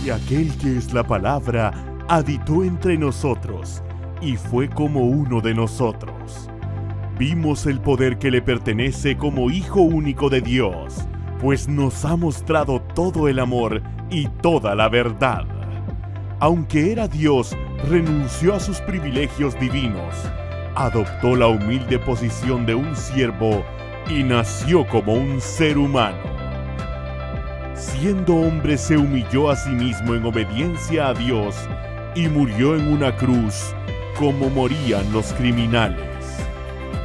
Y aquel que es la palabra habitó entre nosotros y fue como uno de nosotros. Vimos el poder que le pertenece como Hijo único de Dios, pues nos ha mostrado todo el amor y toda la verdad. Aunque era Dios, renunció a sus privilegios divinos, adoptó la humilde posición de un siervo y nació como un ser humano. Siendo hombre, se humilló a sí mismo en obediencia a Dios y murió en una cruz como morían los criminales.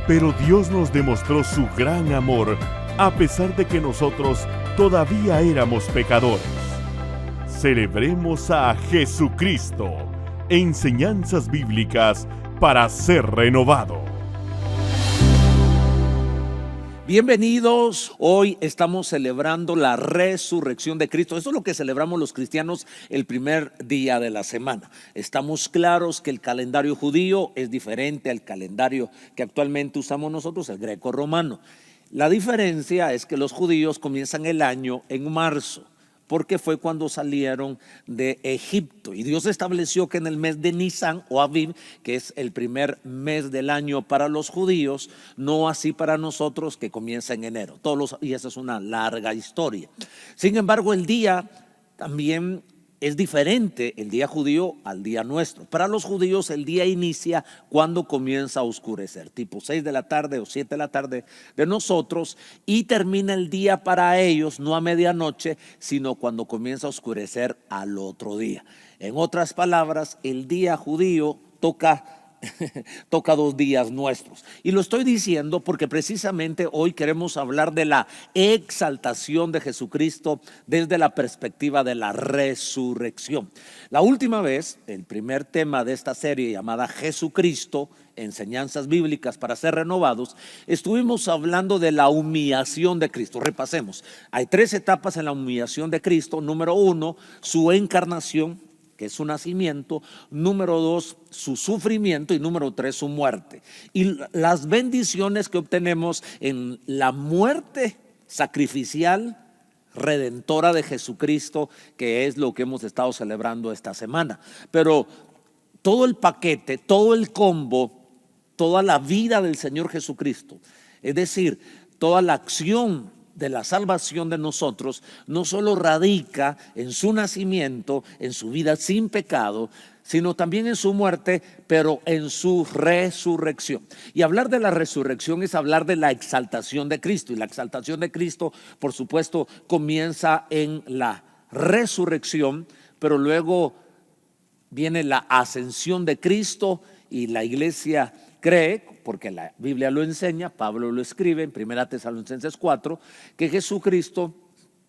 Pero Dios nos demostró su gran amor a pesar de que nosotros todavía éramos pecadores. Celebremos a Jesucristo, enseñanzas bíblicas para ser renovado. Bienvenidos, hoy estamos celebrando la resurrección de Cristo. Eso es lo que celebramos los cristianos el primer día de la semana. Estamos claros que el calendario judío es diferente al calendario que actualmente usamos nosotros, el greco-romano. La diferencia es que los judíos comienzan el año en marzo, porque fue cuando salieron de Egipto. Y Dios estableció que en el mes de Nisan o Aviv, que es el primer mes del año para los judíos, no así para nosotros que comienza en enero. Y esa es una larga historia. Sin embargo, el día también es diferente, el día judío al día nuestro. Para los judíos el día inicia cuando comienza a oscurecer, tipo 6 de la tarde o 7 de la tarde de nosotros, y termina el día para ellos no a medianoche, sino cuando comienza a oscurecer al otro día. En otras palabras, el día judío toca 2 días nuestros. Y lo estoy diciendo porque precisamente hoy queremos hablar de la exaltación de Jesucristo desde la perspectiva de la resurrección. La última vez, el primer tema de esta serie llamada Jesucristo, enseñanzas bíblicas para ser renovados, estuvimos hablando de la humillación de Cristo. Repasemos. Hay 3 etapas en la humillación de Cristo. Número 1, su encarnación, que es su nacimiento. Número 2, su sufrimiento. Y número 3, su muerte. Y las bendiciones que obtenemos en la muerte sacrificial redentora de Jesucristo, que es lo que hemos estado celebrando esta semana. Pero todo el paquete, todo el combo, toda la vida del Señor Jesucristo, es decir, toda la acción de la salvación de nosotros, no solo radica en su nacimiento, en su vida sin pecado, sino también en su muerte, pero en su resurrección. Y hablar de la resurrección es hablar de la exaltación de Cristo. Y la exaltación de Cristo, por supuesto, comienza en la resurrección, pero luego viene la ascensión de Cristo, y la iglesia cree, porque la Biblia lo enseña, Pablo lo escribe en 1 Tesalonicenses 4, que Jesucristo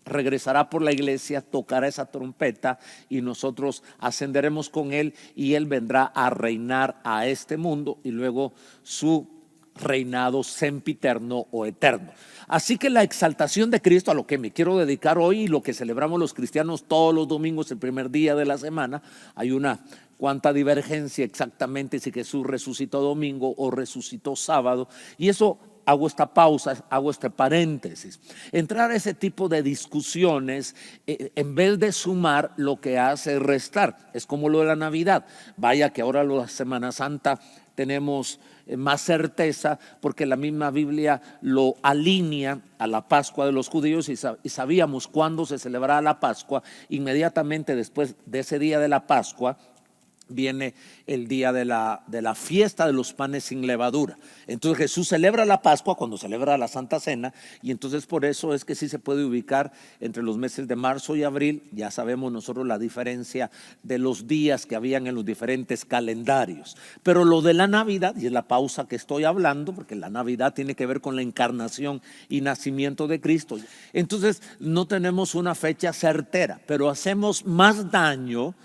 regresará por la iglesia, tocará esa trompeta y nosotros ascenderemos con él, y él vendrá a reinar a este mundo y luego su reinado sempiterno o eterno. Así que la exaltación de Cristo, a lo que me quiero dedicar hoy y lo que celebramos los cristianos todos los domingos, el primer día de la semana, hay una cuánta divergencia exactamente si Jesús resucitó domingo o resucitó sábado, y eso hago esta pausa, hago este paréntesis. Entrar a ese tipo de discusiones, en vez de sumar, lo que hace es restar. Es como lo de la Navidad. Vaya que ahora la Semana Santa tenemos más certeza, porque la misma Biblia lo alinea a la Pascua de los judíos, y sabíamos cuándo se celebraba la Pascua. Inmediatamente después de ese día de la Pascua viene el día de la fiesta de los panes sin levadura. Entonces Jesús celebra la Pascua cuando celebra la Santa Cena, y entonces por eso es que sí se puede ubicar entre los meses de marzo y abril. Ya sabemos nosotros la diferencia de los días que habían en los diferentes calendarios. Pero lo de la Navidad, y es la pausa que estoy hablando, porque la Navidad tiene que ver con la encarnación y nacimiento de Cristo. Entonces no tenemos una fecha certera, pero hacemos más daño,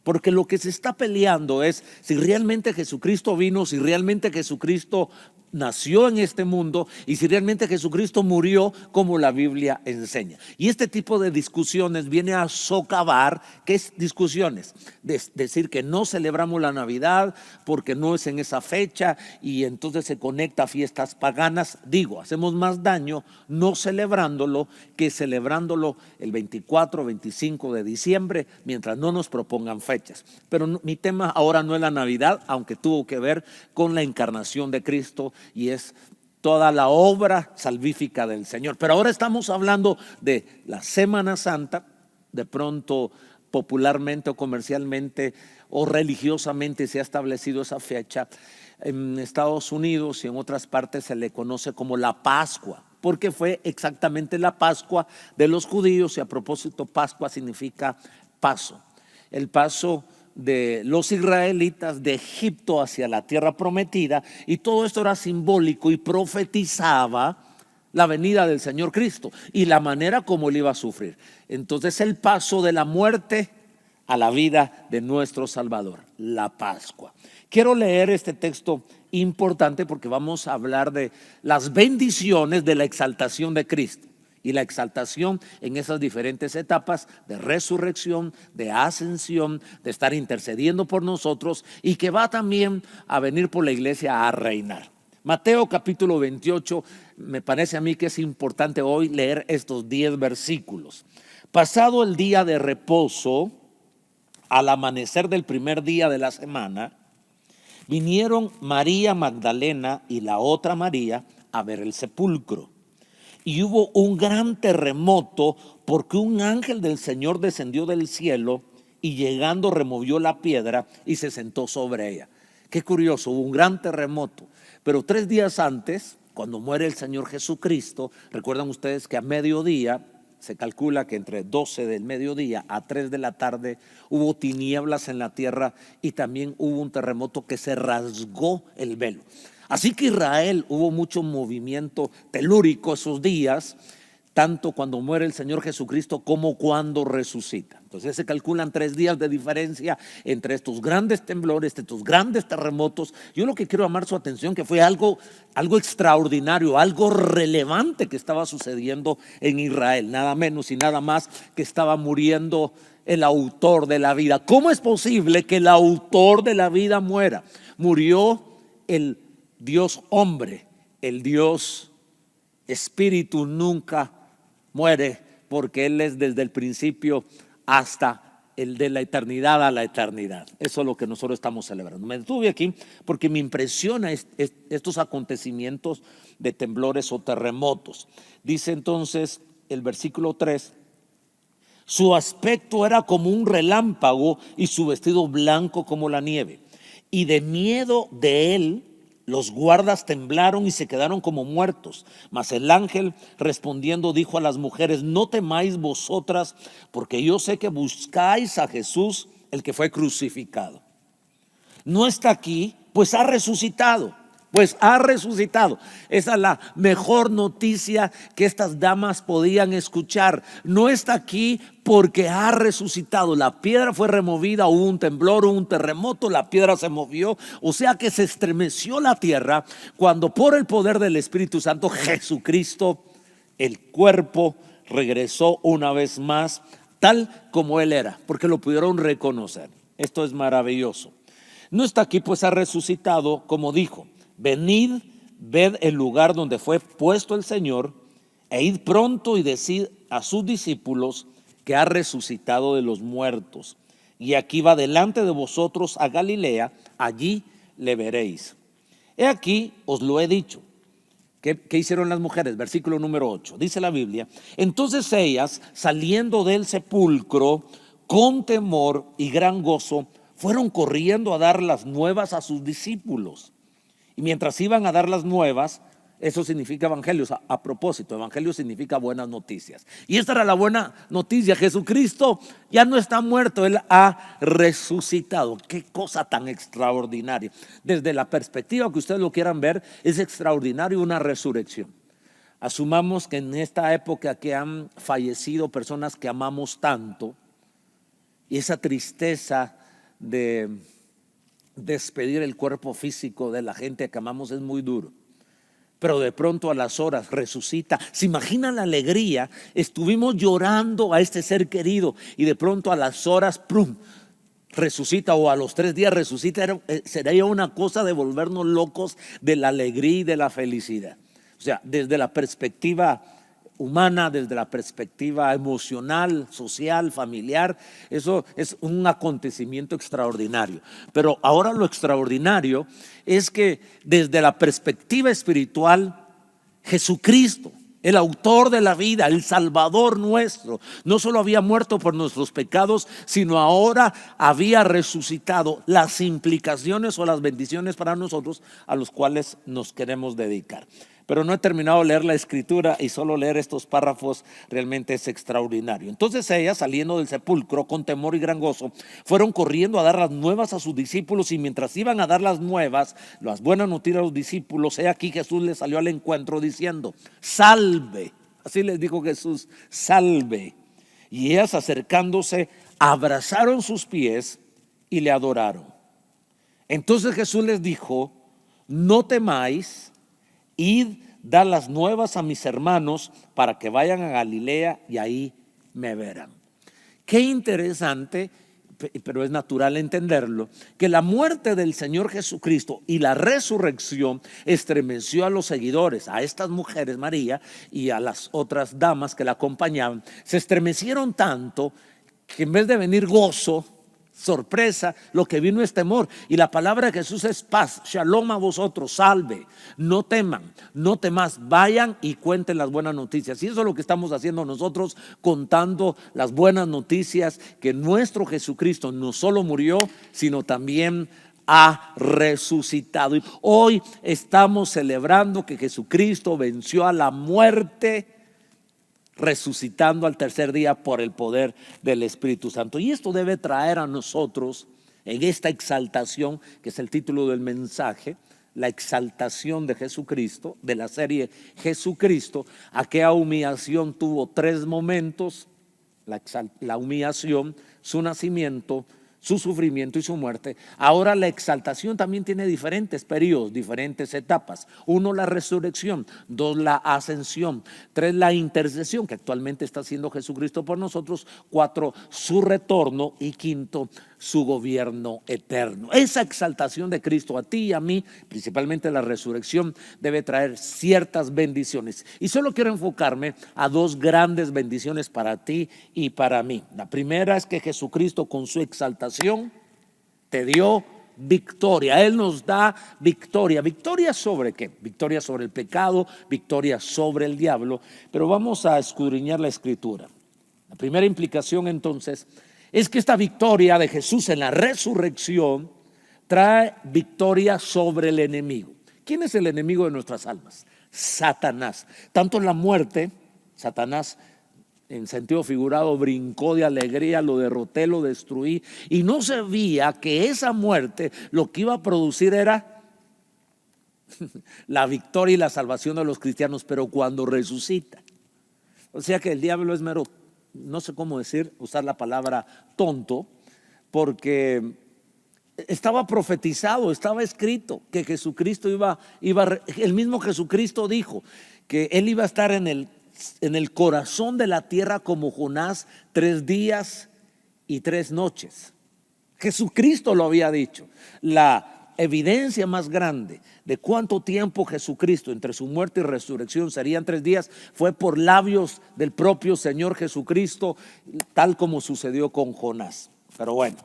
porque lo que se está peleando es si realmente Jesucristo vino, si realmente Jesucristo nació en este mundo y si realmente Jesucristo murió como la Biblia enseña. Y este tipo de discusiones viene a socavar. ¿Qué es discusiones? Decir que no celebramos la Navidad porque no es en esa fecha y entonces se conecta a fiestas paganas. Digo, hacemos más daño no celebrándolo que celebrándolo el 24, 25 de diciembre mientras no nos propongan fechas. Pero mi tema ahora no es la Navidad, aunque tuvo que ver con la encarnación de Cristo y es toda la obra salvífica del Señor. Pero ahora estamos hablando de la Semana Santa. De pronto, popularmente o comercialmente o religiosamente se ha establecido esa fecha. En Estados Unidos y en otras partes se le conoce como la Pascua, porque fue exactamente la Pascua de los judíos. Y a propósito, Pascua significa paso. El paso de los israelitas de Egipto hacia la tierra prometida, y todo esto era simbólico y profetizaba la venida del Señor Cristo y la manera como él iba a sufrir. Entonces el paso de la muerte a la vida de nuestro Salvador, la Pascua. Quiero leer este texto importante porque vamos a hablar de las bendiciones de la exaltación de Cristo y la exaltación en esas diferentes etapas de resurrección, de ascensión, de estar intercediendo por nosotros y que va también a venir por la iglesia a reinar. Mateo capítulo 28, me parece a mí que es importante hoy leer estos 10 versículos. Pasado el día de reposo, al amanecer del primer día de la semana, vinieron María Magdalena y la otra María a ver el sepulcro. Y hubo un gran terremoto porque un ángel del Señor descendió del cielo y llegando removió la piedra y se sentó sobre ella. Qué curioso, hubo un gran terremoto. Pero 3 días antes, cuando muere el Señor Jesucristo, recuerdan ustedes que a mediodía, se calcula que entre 12 del mediodía a 3 de la tarde hubo tinieblas en la tierra y también hubo un terremoto que se rasgó el velo. Así que Israel hubo mucho movimiento telúrico esos días, tanto cuando muere el Señor Jesucristo como cuando resucita. Entonces se calculan 3 días de diferencia entre estos grandes temblores, estos grandes terremotos. Yo lo que quiero llamar su atención que fue algo extraordinario, algo relevante que estaba sucediendo en Israel. Nada menos y nada más que estaba muriendo el autor de la vida. ¿Cómo es posible que el autor de la vida muera? Murió el Dios hombre, el Dios espíritu nunca muere porque Él es desde el principio hasta el de la eternidad a la eternidad. Eso es lo que nosotros estamos celebrando. Me detuve aquí porque me impresiona estos acontecimientos de temblores o terremotos. Dice entonces el versículo 3: su aspecto era como un relámpago y su vestido blanco como la nieve. Y de miedo de él, los guardas temblaron y se quedaron como muertos. Mas el ángel respondiendo dijo a las mujeres: no temáis vosotras, porque yo sé que buscáis a Jesús, el que fue crucificado. No está aquí, pues ha resucitado. Pues ha resucitado. Esa es la mejor noticia que estas damas podían escuchar. No está aquí porque ha resucitado. La piedra fue removida, hubo un temblor, hubo un terremoto, la piedra se movió. O sea que se estremeció la tierra cuando por el poder del Espíritu Santo Jesucristo, el cuerpo, regresó una vez más tal como Él era, porque lo pudieron reconocer. Esto es maravilloso. No está aquí pues ha resucitado, como dijo: venid, ved el lugar donde fue puesto el Señor, e id pronto y decid a sus discípulos que ha resucitado de los muertos. Y aquí va delante de vosotros a Galilea, allí le veréis. He aquí os lo he dicho. ¿Qué hicieron las mujeres? Versículo número 8. Dice la Biblia: entonces ellas, saliendo del sepulcro, con temor y gran gozo, fueron corriendo a dar las nuevas a sus discípulos. Y mientras iban a dar las nuevas, eso significa evangelios. A propósito, evangelio significa buenas noticias. Y esta era la buena noticia: Jesucristo ya no está muerto, Él ha resucitado. Qué cosa tan extraordinaria. Desde la perspectiva que ustedes lo quieran ver, es extraordinario una resurrección. Asumamos que en esta época que han fallecido personas que amamos tanto, y esa tristeza de despedir el cuerpo físico de la gente que amamos es muy duro. pero de pronto a las horas resucita. ¿Se imaginan la alegría? Estuvimos llorando a este ser querido y de pronto a las horas, ¡prum!, resucita, o a los 3 días resucita. Sería una cosa de volvernos locos de la alegría y de la felicidad. O sea, desde la perspectiva humana, desde la perspectiva emocional, social, familiar, eso es un acontecimiento extraordinario. Pero ahora lo extraordinario es que desde la perspectiva espiritual, Jesucristo, el autor de la vida, el Salvador nuestro, no solo había muerto por nuestros pecados, sino ahora había resucitado. Las implicaciones o las bendiciones para nosotros a los cuales nos queremos dedicar. Pero no he terminado de leer la escritura y solo leer estos párrafos realmente es extraordinario. Entonces ellas, saliendo del sepulcro con temor y gran gozo, fueron corriendo a dar las nuevas a sus discípulos, y mientras iban a dar las nuevas, las buenas noticias a los discípulos, he aquí Jesús les salió al encuentro diciendo: salve. Así les dijo Jesús: salve. Y ellas, acercándose, abrazaron sus pies y le adoraron. Entonces Jesús les dijo: no temáis, id, dad las nuevas a mis hermanos para que vayan a Galilea y ahí me verán. Qué interesante, pero es natural entenderlo, que la muerte del Señor Jesucristo y la resurrección estremeció a los seguidores, a estas mujeres, María, y a las otras damas que la acompañaban. Se estremecieron tanto que en vez de venir gozo, sorpresa, lo que vino es temor. Y la palabra de Jesús es paz, shalom a vosotros, salve, no teman, no temas, vayan y cuenten las buenas noticias. Y eso es lo que estamos haciendo nosotros, contando las buenas noticias, que nuestro Jesucristo no solo murió, sino también ha resucitado. Y hoy estamos celebrando que Jesucristo venció a la muerte, resucitando al tercer día por el poder del Espíritu Santo. Y esto debe traer a nosotros, en esta exaltación, que es el título del mensaje, la exaltación de Jesucristo, de la serie Jesucristo. Aquella humillación tuvo 3 momentos: la humillación, su nacimiento, su sufrimiento y su muerte. Ahora la exaltación también tiene diferentes periodos, diferentes etapas. 1, la resurrección. 2, la ascensión. 3, la intercesión, que actualmente está haciendo Jesucristo por nosotros. 4, su retorno. Y 5, su gobierno eterno. Esa exaltación de Cristo a ti y a mí, principalmente la resurrección, debe traer ciertas bendiciones. Y solo quiero enfocarme a 2 grandes bendiciones para ti y para mí. La primera es que Jesucristo, con su exaltación, te dio victoria. Él nos da victoria. ¿Victoria sobre qué? Victoria sobre el pecado, victoria sobre el diablo. Pero vamos a escudriñar la escritura. La primera implicación, entonces, es que esta victoria de Jesús en la resurrección trae victoria sobre el enemigo. ¿Quién es el enemigo de nuestras almas? Satanás. Tanto en la muerte, Satanás, en sentido figurado, brincó de alegría, lo derroté, lo destruí, y no sabía que esa muerte lo que iba a producir era la victoria y la salvación de los cristianos, pero cuando resucita. O sea que el diablo es mero, no sé cómo decir, usar la palabra tonto, porque estaba profetizado, estaba escrito que Jesucristo el mismo Jesucristo dijo que él iba a estar en el corazón de la tierra como Jonás 3 días y 3 noches. Jesucristo lo había dicho. La evidencia más grande de cuánto tiempo Jesucristo, entre su muerte y resurrección, serían 3 días, fue por labios del propio Señor Jesucristo, tal como sucedió con Jonás. Pero bueno,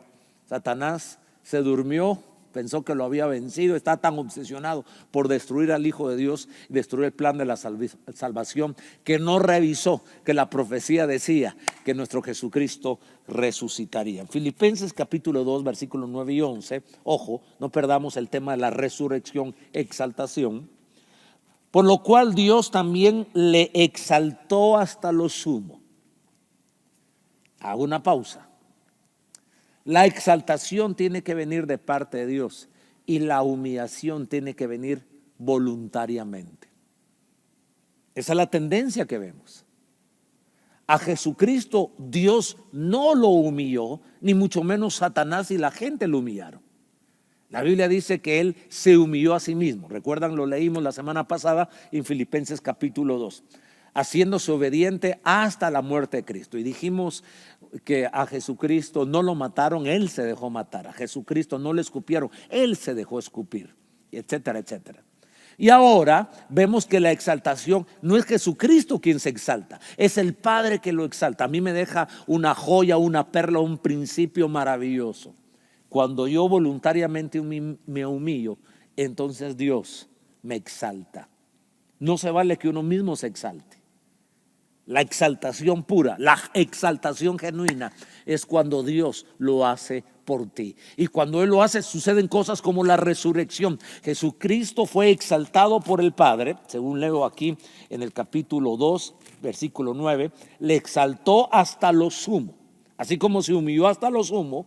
Satanás se durmió, pensó que lo había vencido, está tan obsesionado por destruir al Hijo de Dios, destruir el plan de la salvación, que no revisó que la profecía decía que nuestro Jesucristo resucitaría. En Filipenses capítulo 2, versículos 9 y 11, ojo, no perdamos el tema de la resurrección, exaltación. Por lo cual Dios también le exaltó hasta lo sumo. Hago una pausa. La exaltación tiene que venir de parte de Dios y la humillación tiene que venir voluntariamente. Esa es la tendencia que vemos. A Jesucristo Dios no lo humilló, ni mucho menos Satanás y la gente lo humillaron. La Biblia dice que Él se humilló a sí mismo. Recuerdan, lo leímos la semana pasada en Filipenses capítulo 2, haciéndose obediente hasta la muerte de Cristo. Y dijimos que a Jesucristo no lo mataron, Él se dejó matar. A Jesucristo no le escupieron, Él se dejó escupir, etcétera, etcétera. Y ahora vemos que la exaltación no es Jesucristo quien se exalta, es el Padre que lo exalta. A mí me deja una joya, una perla, un principio maravilloso. Cuando yo voluntariamente me humillo, entonces Dios me exalta. No se vale que uno mismo se exalte. La exaltación pura, la exaltación genuina es cuando Dios lo hace por ti. Y cuando Él lo hace, suceden cosas como la resurrección. Jesucristo fue exaltado por el Padre, según leo aquí en el capítulo 2, versículo 9, le exaltó hasta lo sumo. Así como se humilló hasta lo sumo,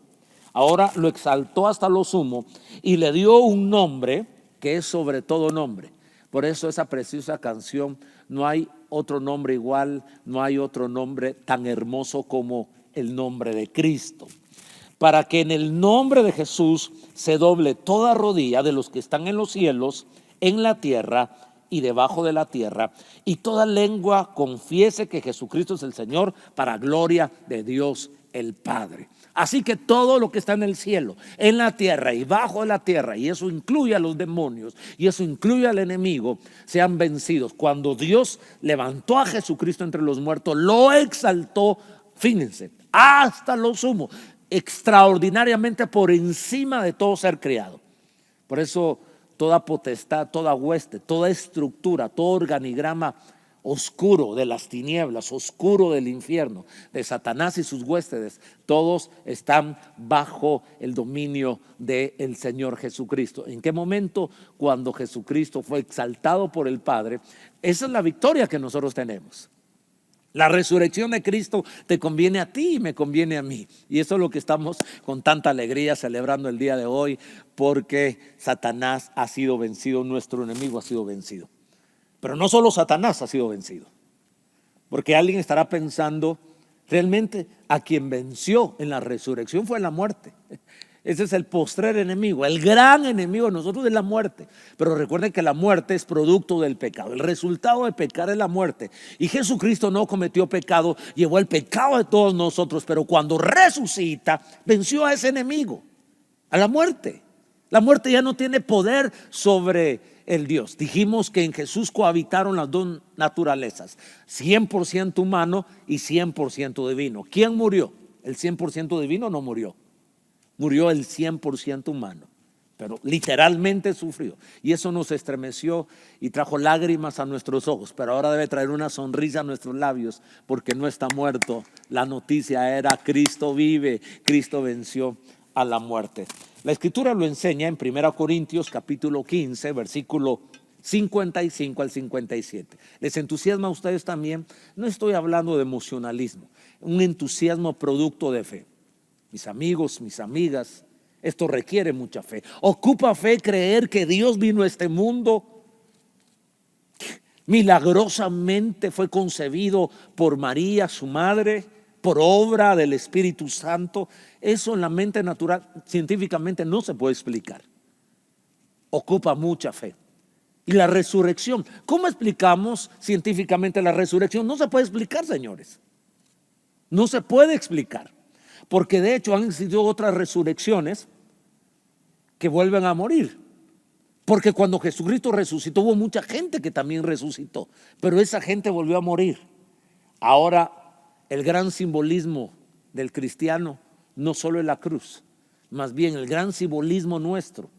ahora lo exaltó hasta lo sumo y le dio un nombre que es sobre todo nombre. Por eso esa preciosa canción, no hay otro nombre igual, no hay otro nombre tan hermoso como el nombre de Cristo. Para que en el nombre de Jesús se doble toda rodilla de los que están en los cielos, en la tierra y debajo de la tierra, y toda lengua confiese que Jesucristo es el Señor, para gloria de Dios el Padre. Así que todo lo que está en el cielo, en la tierra y bajo de la tierra, y eso incluye a los demonios y eso incluye al enemigo, sean vencidos. Cuando Dios levantó a Jesucristo entre los muertos, lo exaltó, fíjense, hasta lo sumo, extraordinariamente por encima de todo ser creado. Por eso toda potestad, toda hueste, toda estructura, todo organigrama oscuro de las tinieblas, oscuro del infierno, de Satanás y sus huéspedes, todos están bajo el dominio del Señor Jesucristo. ¿En qué momento? Cuando Jesucristo fue exaltado por el Padre. Esa es la victoria que nosotros tenemos. La resurrección de Cristo te conviene a ti y me conviene a mí. Y eso es lo que estamos con tanta alegría celebrando el día de hoy, porque Satanás ha sido vencido, nuestro enemigo ha sido vencido. Pero no solo Satanás ha sido vencido, porque alguien estará pensando, realmente a quien venció en la resurrección fue la muerte. Ese es el postrer enemigo, el gran enemigo de nosotros es la muerte. Pero recuerden que la muerte es producto del pecado. El resultado de pecar es la muerte. Y Jesucristo no cometió pecado, llevó el pecado de todos nosotros. Pero cuando resucita, venció a ese enemigo, a la muerte. La muerte ya no tiene poder sobre el Dios. Dijimos que en Jesús cohabitaron las dos naturalezas, 100% humano y 100% divino. ¿Quién murió? El 100% divino no murió. Murió el 100% humano, pero literalmente sufrió. Y eso nos estremeció y trajo lágrimas a nuestros ojos, pero ahora debe traer una sonrisa a nuestros labios, porque no está muerto. La noticia era: Cristo vive, Cristo venció a la muerte. La Escritura lo enseña en 1 Corintios capítulo 15, versículo 55 al 57. ¿Les entusiasma a ustedes también? No estoy hablando de emocionalismo, un entusiasmo producto de fe. Mis amigos, mis amigas, esto requiere mucha fe. Ocupa fe creer que Dios vino a este mundo, milagrosamente fue concebido por María, su madre, por obra del Espíritu Santo. Eso en la mente natural, científicamente, no se puede explicar. Ocupa mucha fe. Y la resurrección, ¿cómo explicamos científicamente la resurrección? No se puede explicar, señores. No se puede explicar. Porque de hecho han existido otras resurrecciones que vuelven a morir. Porque cuando Jesucristo resucitó, hubo mucha gente que también resucitó, pero esa gente volvió a morir. Ahora, el gran simbolismo del cristiano no solo es la cruz, más bien el gran simbolismo nuestro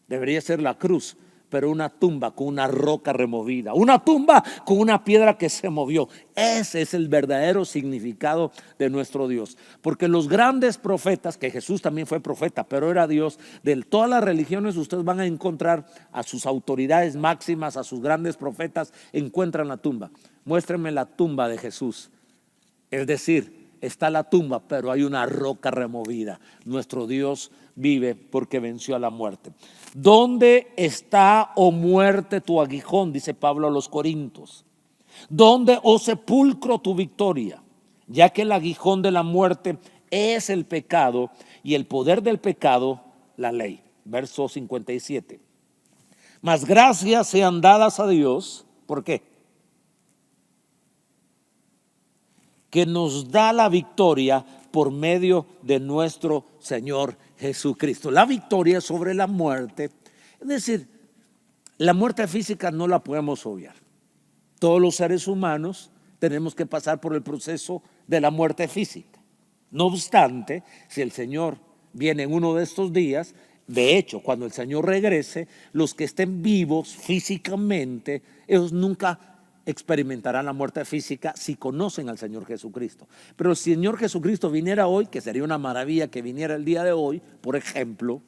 debería ser la cruz, pero una tumba con una roca removida, una tumba con una piedra que se movió. Ese es el verdadero significado de nuestro Dios. Porque los grandes profetas, que Jesús también fue profeta, pero era Dios, de todas las religiones ustedes van a encontrar a sus autoridades máximas, a sus grandes profetas, encuentran la tumba. Muéstrenme la tumba de Jesús. Es decir, está la tumba, pero hay una roca removida. Nuestro Dios vive porque venció a la muerte. ¿Dónde está, oh muerte, tu aguijón? Dice Pablo a los Corintios. ¿Dónde, oh sepulcro, tu victoria? Ya que el aguijón de la muerte es el pecado y el poder del pecado, la ley. verso 57. Mas gracias sean dadas a Dios, ¿por qué? Que nos da la victoria por medio de nuestro Señor Jesucristo. La victoria sobre la muerte, es decir, la muerte física no la podemos obviar. Todos los seres humanos tenemos que pasar por el proceso de la muerte física. No obstante, si el Señor viene en uno de estos días, de hecho, cuando el Señor regrese, los que estén vivos físicamente, ellos nunca experimentarán la muerte física si conocen al Señor Jesucristo. Pero si el Señor Jesucristo viniera hoy, que sería una maravilla que viniera el día de hoy, por ejemplo,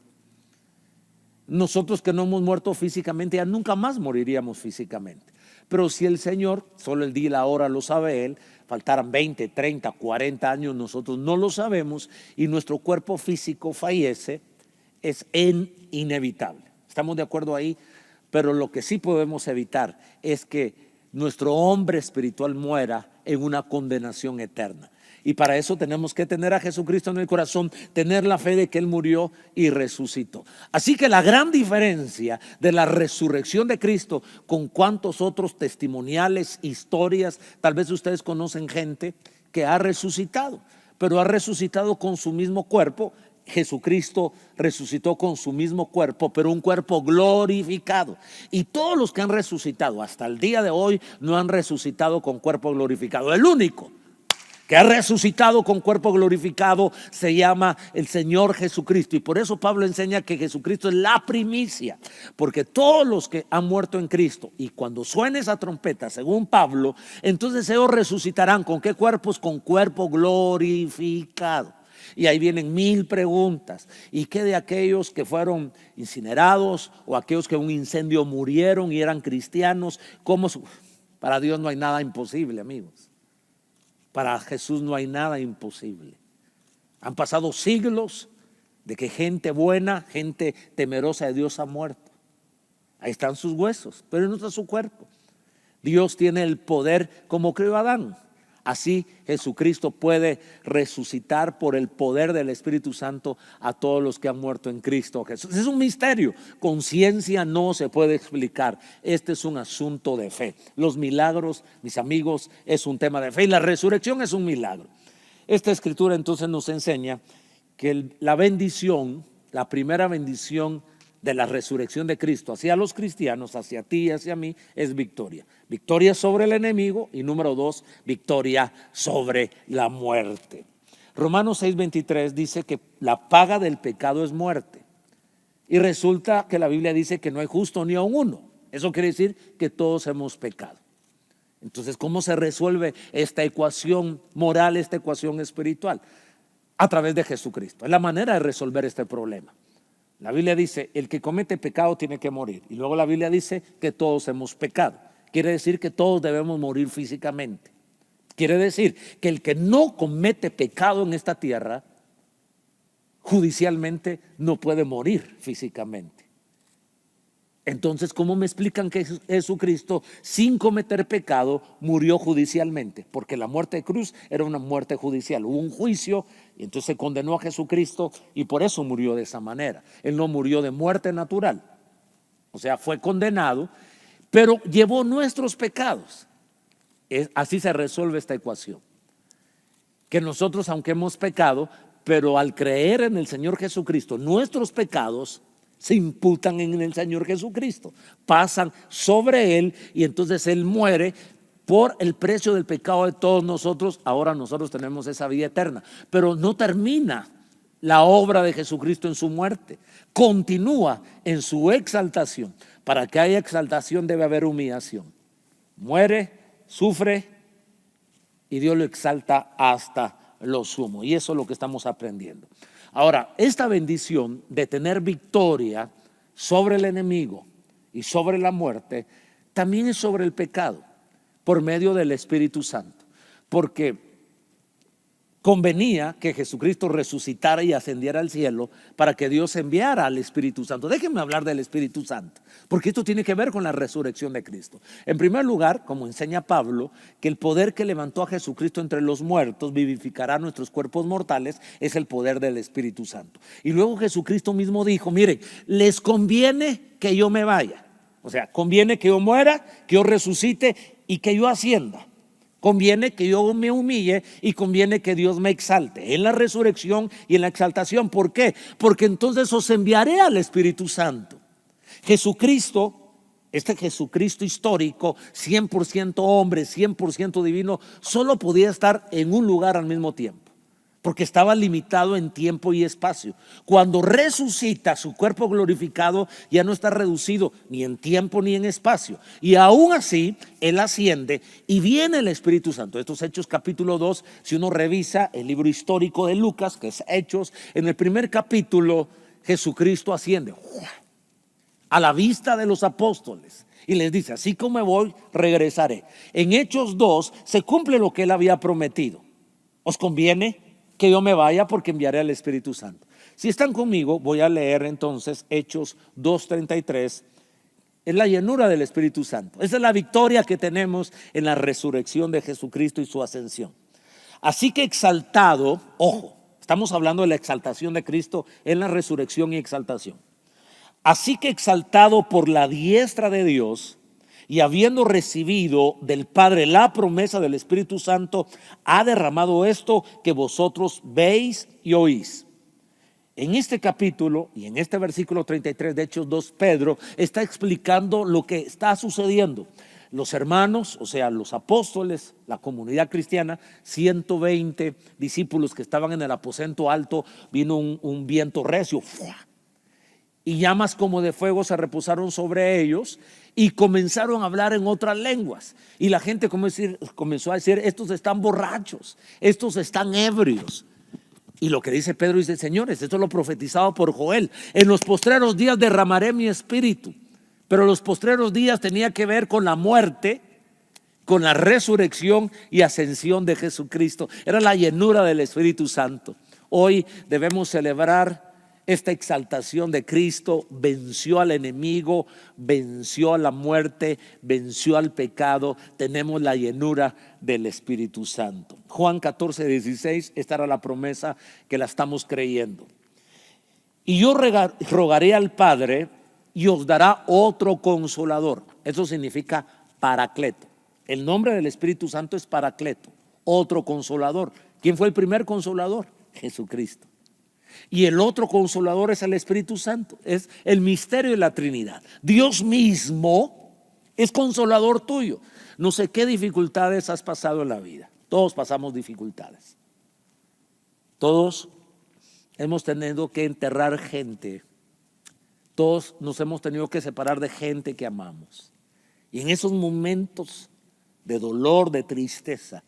nosotros que no hemos muerto físicamente ya nunca más moriríamos físicamente. Pero si el Señor, solo el día y la hora lo sabe Él, faltaran 20, 30, 40 años, nosotros no lo sabemos y nuestro cuerpo físico fallece, es inevitable. ¿Estamos de acuerdo ahí? Pero lo que sí podemos evitar es que nuestro hombre espiritual muera en una condenación eterna. Y para eso tenemos que tener a Jesucristo en el corazón, tener la fe de que Él murió y resucitó. Así que la gran diferencia de la resurrección de Cristo con cuantos otros testimoniales, historias, tal vez ustedes conocen gente que ha resucitado, pero ha resucitado con su mismo cuerpo. Jesucristo resucitó con su mismo cuerpo, pero un cuerpo glorificado. Y todos los que han resucitado hasta el día de hoy no han resucitado con cuerpo glorificado. El único que ha resucitado con cuerpo glorificado se llama el Señor Jesucristo. Y por eso Pablo enseña que Jesucristo es la primicia, porque todos los que han muerto en Cristo, y cuando suene esa trompeta, según Pablo, entonces ellos resucitarán. ¿Con qué cuerpos? Con cuerpo glorificado. Y ahí vienen 1000 preguntas. ¿Y qué de aquellos que fueron incinerados o aquellos que en un incendio murieron y eran cristianos? Para Dios no hay nada imposible, amigos. Para Jesús no hay nada imposible. Han pasado siglos de que gente buena, gente temerosa de Dios ha muerto. Ahí están sus huesos, pero no está su cuerpo. Dios tiene el poder como creó Adán. Así Jesucristo puede resucitar por el poder del Espíritu Santo a todos los que han muerto en Cristo Jesús. Es un misterio, con ciencia no se puede explicar. Este es un asunto de fe. Los milagros, mis amigos, es un tema de fe y la resurrección es un milagro. Esta escritura entonces nos enseña que la bendición, la primera bendición de la resurrección de Cristo hacia los cristianos, hacia ti y hacia mí, es victoria. Victoria sobre el enemigo y número 2, victoria sobre la muerte. Romanos 6:23 dice que la paga del pecado es muerte. Y resulta que la Biblia dice que no hay justo ni aun uno. Eso quiere decir que todos hemos pecado. Entonces, ¿cómo se resuelve esta ecuación moral, esta ecuación espiritual? A través de Jesucristo. Es la manera de resolver este problema. La Biblia dice, el que comete pecado tiene que morir. Y luego la Biblia dice que todos hemos pecado. Quiere decir que todos debemos morir físicamente. Quiere decir que el que no comete pecado en esta tierra, judicialmente no puede morir físicamente. Entonces, ¿cómo me explican que Jesucristo, sin cometer pecado, murió judicialmente? Porque la muerte de cruz era una muerte judicial. Hubo un juicio y entonces se condenó a Jesucristo y por eso murió de esa manera. Él no murió de muerte natural. O sea, fue condenado, pero llevó nuestros pecados. Así se resuelve esta ecuación. Que nosotros, aunque hemos pecado, pero al creer en el Señor Jesucristo, nuestros pecados se imputan en el Señor Jesucristo, pasan sobre Él y entonces Él muere por el precio del pecado de todos nosotros. Ahora nosotros tenemos esa vida eterna, pero no termina la obra de Jesucristo en su muerte, continúa en su exaltación. Para que haya exaltación debe haber humillación. Muere, sufre y Dios lo exalta hasta lo sumo, y eso es lo que estamos aprendiendo. Ahora, esta bendición de tener victoria sobre el enemigo y sobre la muerte también es sobre el pecado por medio del Espíritu Santo, porque convenía que Jesucristo resucitara y ascendiera al cielo para que Dios enviara al Espíritu Santo. Déjenme hablar del Espíritu Santo, porque esto tiene que ver con la resurrección de Cristo. En primer lugar, como enseña Pablo, que el poder que levantó a Jesucristo entre los muertos vivificará nuestros cuerpos mortales, es el poder del Espíritu Santo. Y luego Jesucristo mismo dijo, miren, les conviene que yo me vaya. O sea, conviene que yo muera, que yo resucite y que yo ascienda. Conviene que yo me humille y conviene que Dios me exalte en la resurrección y en la exaltación. ¿Por qué? Porque entonces os enviaré al Espíritu Santo. Jesucristo, este Jesucristo histórico, 100% hombre, 100% divino, solo podía estar en un lugar al mismo tiempo, porque estaba limitado en tiempo y espacio. Cuando resucita, su cuerpo glorificado ya no está reducido ni en tiempo ni en espacio, y aún así Él asciende y viene el Espíritu Santo. Estos Hechos capítulo 2, si uno revisa el libro histórico de Lucas, que es Hechos, en el primer capítulo Jesucristo asciende a la vista de los apóstoles y les dice, así como me voy, regresaré. En Hechos 2 se cumple lo que Él había prometido. ¿Os conviene que yo me vaya? Porque enviaré al Espíritu Santo. Si están conmigo, voy a leer entonces Hechos 2:33. Es la llenura del Espíritu Santo. Esa es la victoria que tenemos en la resurrección de Jesucristo y su ascensión. Así que exaltado, ojo, estamos hablando de la exaltación de Cristo en la resurrección y exaltación. Así que exaltado por la diestra de Dios, y habiendo recibido del Padre la promesa del Espíritu Santo, ha derramado esto que vosotros veis y oís. En este capítulo y en este versículo 33 de Hechos 2, Pedro está explicando lo que está sucediendo. Los hermanos, o sea, los apóstoles, la comunidad cristiana, 120 discípulos que estaban en el aposento alto, vino un viento recio, ¡fua!, y llamas como de fuego se reposaron sobre ellos y comenzaron a hablar en otras lenguas. Y la gente comenzó a decir, estos están borrachos, estos están ebrios. Y lo que dice Pedro, dice, señores, esto es lo profetizado por Joel: en los postreros días derramaré mi espíritu. Pero los postreros días tenía que ver con la muerte, con la resurrección y ascensión de Jesucristo. Era la llenura del Espíritu Santo. Hoy debemos celebrar esta exaltación de Cristo. Venció al enemigo, venció a la muerte, venció al pecado. Tenemos la llenura del Espíritu Santo. Juan 14:16, esta era la promesa que la estamos creyendo. Y yo rogaré al Padre y os dará otro consolador. Eso significa Paracleto. El nombre del Espíritu Santo es Paracleto, otro consolador. ¿Quién fue el primer consolador? Jesucristo. Y el otro consolador es el Espíritu Santo. Es el misterio de la Trinidad. Dios mismo es consolador tuyo. No sé qué dificultades has pasado en la vida. Todos pasamos dificultades. Todos hemos tenido que enterrar gente. Todos nos hemos tenido que separar de gente que amamos. Y en esos momentos de dolor, de tristeza,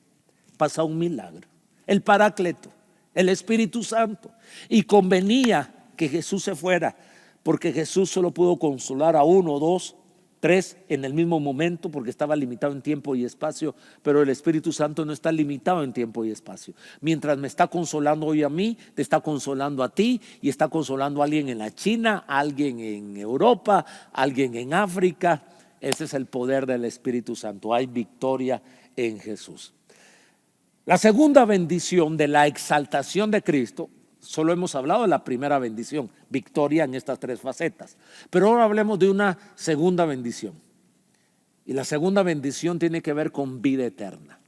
pasa un milagro. El Paracleto, el Espíritu Santo. Y convenía que Jesús se fuera, porque Jesús solo pudo consolar a uno, dos, tres en el mismo momento, porque estaba limitado en tiempo y espacio. Pero el Espíritu Santo no está limitado en tiempo y espacio. Mientras me está consolando hoy a mí, te está consolando a ti, y está consolando a alguien en la China, a alguien en Europa, a alguien en África. Ese es el poder del Espíritu Santo. Hay victoria en Jesús. La segunda bendición de la exaltación de Cristo, solo hemos hablado de la primera bendición, victoria en estas tres facetas. Pero ahora hablemos de una segunda bendición. Y la segunda bendición tiene que ver con vida eterna.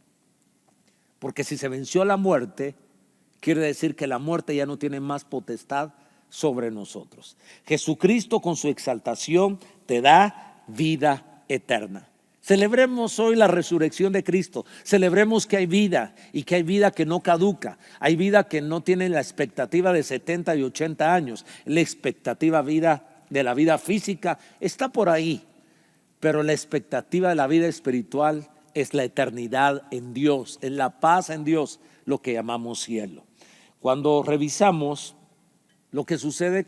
Porque si se venció la muerte, quiere decir que la muerte ya no tiene más potestad sobre nosotros. Jesucristo con su exaltación te da vida eterna. Celebremos hoy la resurrección de Cristo. Celebremos que hay vida, y que hay vida que no caduca. Hay vida que no tiene la expectativa de 70 y 80 años. La expectativa de la vida física está por ahí, pero la expectativa de la vida espiritual es la eternidad en Dios, es la paz en Dios, lo que llamamos cielo. Cuando revisamos lo que sucede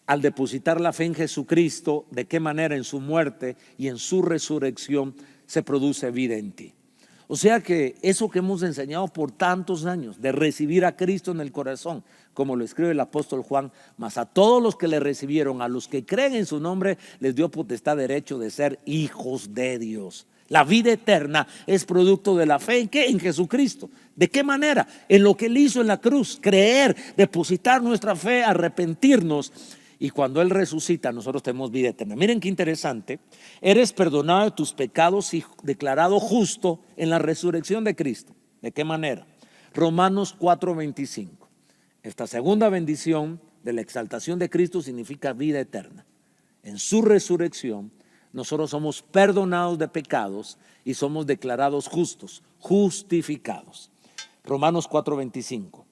al depositar la fe en Jesucristo, de qué manera en su muerte y en su resurrección se produce vida en ti. O sea que eso que hemos enseñado por tantos años, de recibir a Cristo en el corazón, como lo escribe el apóstol Juan, mas a todos los que le recibieron, a los que creen en su nombre, les dio potestad, derecho de ser hijos de Dios. La vida eterna es producto de la fe. ¿En qué? En Jesucristo. ¿De qué manera? En lo que Él hizo en la cruz. Creer, depositar nuestra fe, arrepentirnos. Y cuando Él resucita, nosotros tenemos vida eterna. Miren qué interesante. Eres perdonado de tus pecados y declarado justo en la resurrección de Cristo. ¿De qué manera? Romanos 4:25. Esta segunda bendición de la exaltación de Cristo significa vida eterna. En su resurrección, nosotros somos perdonados de pecados y somos declarados justos, justificados. Romanos 4:25.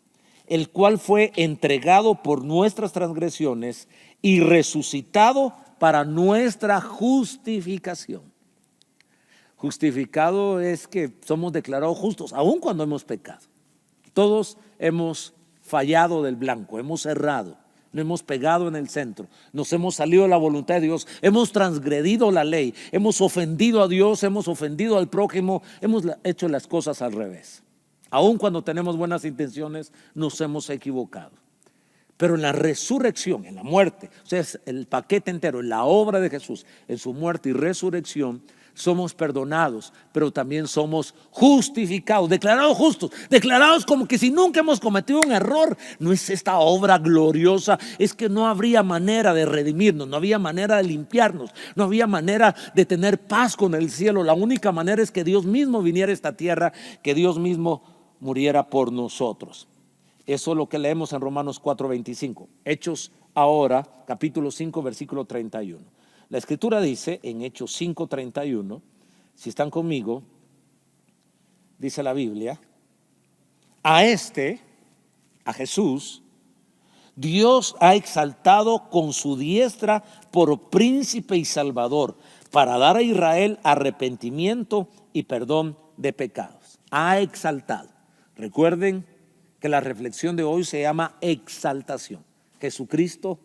El cual fue entregado por nuestras transgresiones y resucitado para nuestra justificación. Justificado es que somos declarados justos, aun cuando hemos pecado. Todos hemos fallado del blanco, hemos errado, no hemos pegado en el centro, nos hemos salido de la voluntad de Dios, hemos transgredido la ley, hemos ofendido a Dios, hemos ofendido al prójimo, hemos hecho las cosas al revés. Aun cuando tenemos buenas intenciones, nos hemos equivocado. Pero en la resurrección, en la muerte, o sea, es el paquete entero, en la obra de Jesús, en su muerte y resurrección, somos perdonados, pero también somos justificados, declarados justos, declarados como que si nunca hemos cometido un error. No es esta obra gloriosa, es que no habría manera de redimirnos, no había manera de limpiarnos, no había manera de tener paz con el cielo. La única manera es que Dios mismo viniera a esta tierra, que Dios mismo muriera por nosotros. Eso es lo que leemos en Romanos 4:25. Hechos ahora, capítulo 5, versículo 31. La escritura dice en Hechos 5:31, si están conmigo, dice la Biblia, a Jesús, Dios ha exaltado con su diestra por príncipe y salvador, para dar a Israel arrepentimiento y perdón de pecados. Ha exaltado. Recuerden que la reflexión de hoy se llama exaltación. Jesucristo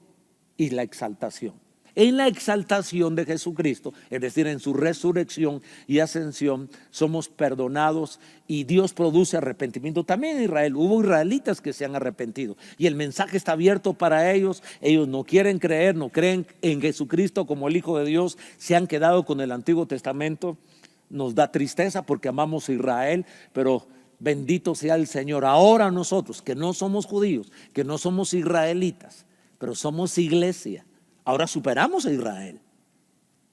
y la exaltación. En la exaltación de Jesucristo, es decir, en su resurrección y ascensión, somos perdonados y Dios produce arrepentimiento. También en Israel hubo israelitas que se han arrepentido y el mensaje está abierto para ellos. Ellos no quieren creer, no creen en Jesucristo como el Hijo de Dios, se han quedado con el Antiguo Testamento. Nos da tristeza porque amamos a Israel, pero bendito sea el Señor. Ahora nosotros que no somos judíos, que no somos israelitas, pero somos iglesia, ahora superamos a Israel.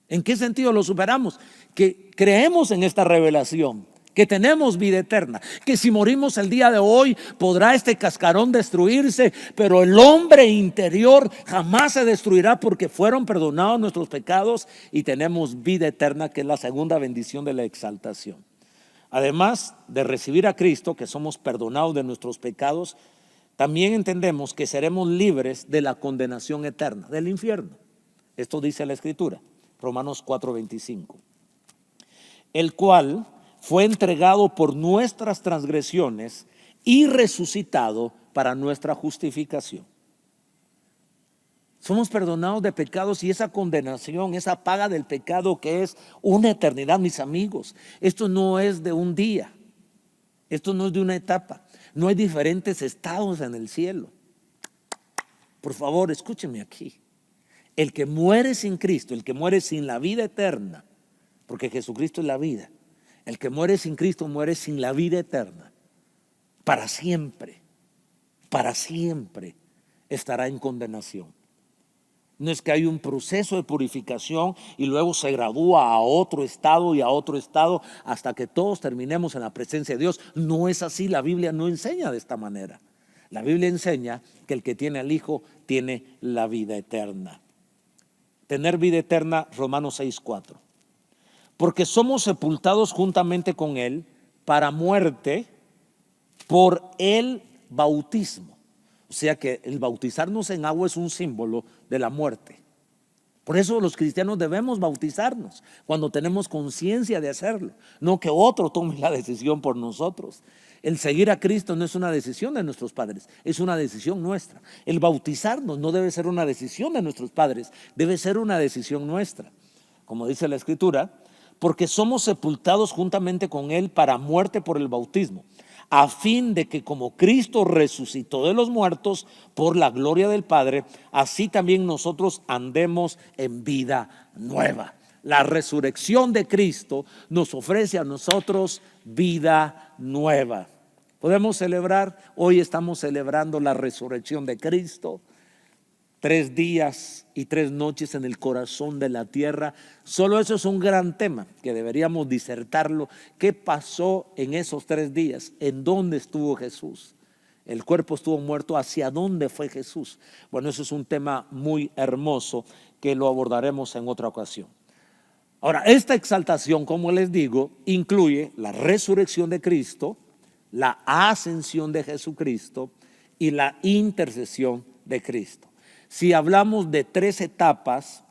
¿En qué sentido lo superamos? Que creemos en esta revelación, que tenemos vida eterna, que si morimos el día de hoy podrá este cascarón destruirse, pero el hombre interior jamás se destruirá porque fueron perdonados nuestros pecados y tenemos vida eterna, que es la segunda bendición de la exaltación. Además de recibir a Cristo, que somos perdonados de nuestros pecados, también entendemos que seremos libres de la condenación eterna, del infierno. Esto dice la Escritura, Romanos 4:25. El cual fue entregado por nuestras transgresiones y resucitado para nuestra justificación. Somos perdonados de pecados y esa condenación, esa paga del pecado que es una eternidad, mis amigos. Esto no es de un día, esto no es de una etapa, no hay diferentes estados en el cielo. Por favor, escúchenme aquí. El que muere sin Cristo, el que muere sin la vida eterna, porque Jesucristo es la vida, el que muere sin Cristo muere sin la vida eterna. Para siempre estará en condenación. No es que hay un proceso de purificación y luego se gradúa a otro estado y a otro estado hasta que todos terminemos en la presencia de Dios. No es así, la Biblia no enseña de esta manera. La Biblia enseña que el que tiene al Hijo tiene la vida eterna. Tener vida eterna, Romanos 6:4. Porque somos sepultados juntamente con Él para muerte por el bautismo. O sea que el bautizarnos en agua es un símbolo de la muerte. Por eso los cristianos debemos bautizarnos cuando tenemos conciencia de hacerlo, no que otro tome la decisión por nosotros. El seguir a Cristo no es una decisión de nuestros padres, es una decisión nuestra. El bautizarnos no debe ser una decisión de nuestros padres, debe ser una decisión nuestra. Como dice la Escritura, porque somos sepultados juntamente con Él para muerte por el bautismo, a fin de que como Cristo resucitó de los muertos por la gloria del Padre, así también nosotros andemos en vida nueva. La resurrección de Cristo nos ofrece a nosotros vida nueva. Podemos celebrar, hoy estamos celebrando la resurrección de Cristo. 3 días y 3 noches en el corazón de la tierra. Solo eso es un gran tema que deberíamos disertarlo. ¿Qué pasó en esos 3 días? ¿En dónde estuvo Jesús? El cuerpo estuvo muerto. ¿Hacia dónde fue Jesús? Bueno, eso es un tema muy hermoso que lo abordaremos en otra ocasión. Ahora, esta exaltación, como les digo, incluye la resurrección de Cristo, la ascensión de Jesucristo y la intercesión de Cristo. Si hablamos de 3 etapas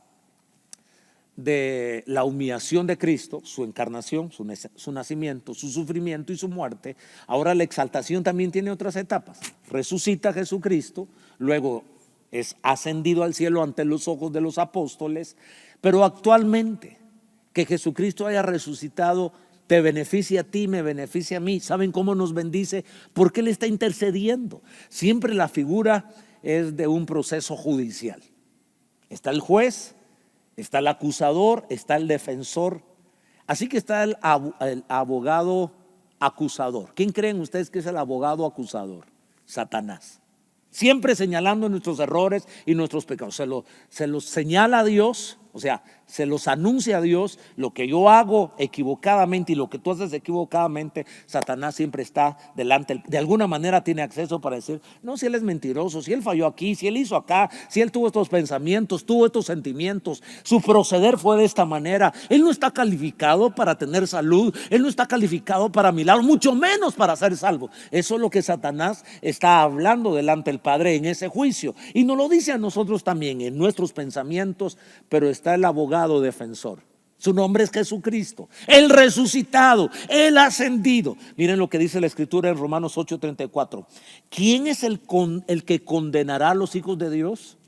de la humillación de Cristo, su encarnación, su nacimiento, su sufrimiento y su muerte, ahora la exaltación también tiene otras etapas. Resucita Jesucristo, luego es ascendido al cielo ante los ojos de los apóstoles, pero actualmente que Jesucristo haya resucitado te beneficia a ti, me beneficia a mí. ¿Saben cómo nos bendice? Porque Él está intercediendo. Siempre la figura es de un proceso judicial. Está el juez, está el acusador, está el defensor. Así que está el abogado acusador. ¿Quién creen ustedes que es el abogado acusador? Satanás. Siempre señalando nuestros errores y nuestros pecados. Se los señala a Dios, o sea, se los anuncia a Dios. Lo que yo hago equivocadamente y lo que tú haces equivocadamente, Satanás siempre está delante. De alguna manera tiene acceso para decir, no, si él es mentiroso, si él falló aquí, si él hizo acá, si él tuvo estos pensamientos, tuvo estos sentimientos, su proceder fue de esta manera. Él no está calificado para tener salud, él no está calificado para milagros, mucho menos para ser salvo. Eso es lo que Satanás está hablando delante del Padre en ese juicio. Y nos lo dice a nosotros también en nuestros pensamientos, pero está el abogado defensor. Su nombre es Jesucristo, el resucitado, el ascendido. Miren lo que dice la Escritura en Romanos 8:34. ¿Quién es el que condenará a los hijos de Dios?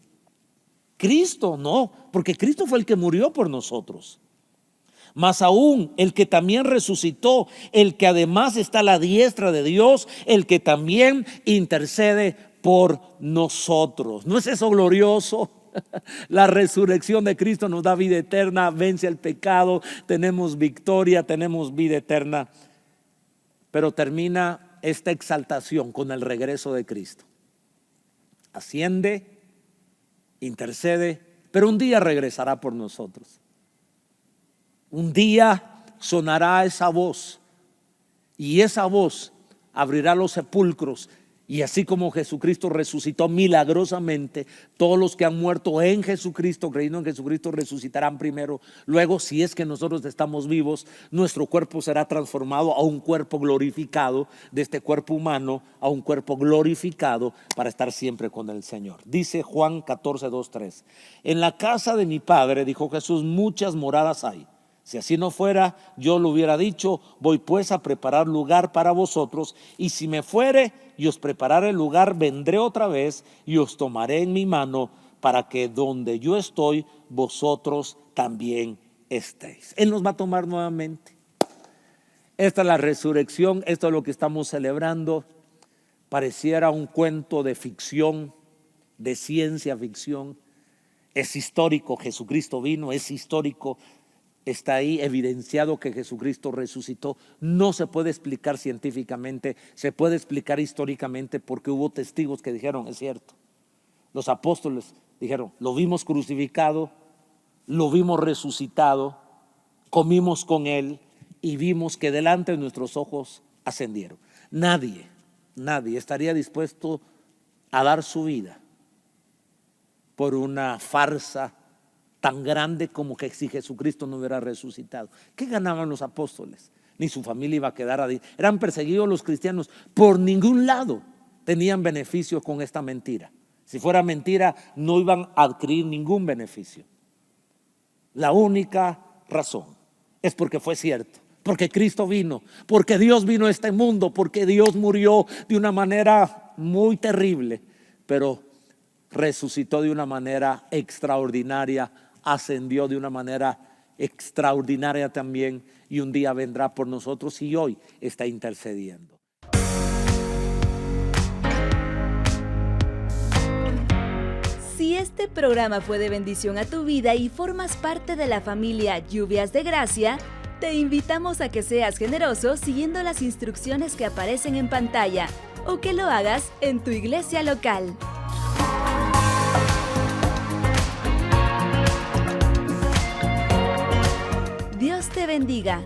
Cristo, no, porque Cristo fue el que murió por nosotros. Más aún, el que también resucitó, el que además está a la diestra de Dios, el que también intercede por nosotros. ¿No es eso glorioso? La resurrección de Cristo nos da vida eterna, vence el pecado, tenemos victoria, tenemos vida eterna. Pero termina esta exaltación con el regreso de Cristo. Asciende, intercede, pero un día regresará por nosotros. Un día sonará esa voz y esa voz abrirá los sepulcros. Y así como Jesucristo resucitó milagrosamente, todos los que han muerto en Jesucristo, creyendo en Jesucristo, resucitarán primero. Luego, si es que nosotros estamos vivos, nuestro cuerpo será transformado a un cuerpo glorificado, de este cuerpo humano a un cuerpo glorificado para estar siempre con el Señor. Dice Juan 14:2-3. En la casa de mi Padre, dijo Jesús, muchas moradas hay. Si así no fuera, yo lo hubiera dicho, voy pues a preparar lugar para vosotros, y si me fuere y os preparare el lugar, vendré otra vez y os tomaré en mi mano, para que donde yo estoy, vosotros también estéis. Él nos va a tomar nuevamente. Esta es la resurrección, esto es lo que estamos celebrando. Pareciera un cuento de ficción, de ciencia ficción. Es histórico, Jesucristo vino, es histórico. Está ahí evidenciado que Jesucristo resucitó. No se puede explicar científicamente, se puede explicar históricamente, porque hubo testigos que dijeron, es cierto. Los apóstoles dijeron, lo vimos crucificado, lo vimos resucitado, comimos con Él y vimos que delante de nuestros ojos ascendieron. Nadie estaría dispuesto a dar su vida por una farsa tan grande como que si Jesucristo no hubiera resucitado. ¿Qué ganaban los apóstoles? Ni su familia iba a quedar ahí. Eran perseguidos los cristianos. Por ningún lado tenían beneficio con esta mentira. Si fuera mentira, no iban a adquirir ningún beneficio. La única razón es porque fue cierto, porque Cristo vino, porque Dios vino a este mundo, porque Dios murió de una manera muy terrible, pero resucitó de una manera extraordinaria, ascendió de una manera extraordinaria también, y un día vendrá por nosotros y hoy está intercediendo. Si este programa fue de bendición a tu vida y formas parte de la familia Lluvias de Gracia, te invitamos a que seas generoso siguiendo las instrucciones que aparecen en pantalla o que lo hagas en tu iglesia local. Dios te bendiga.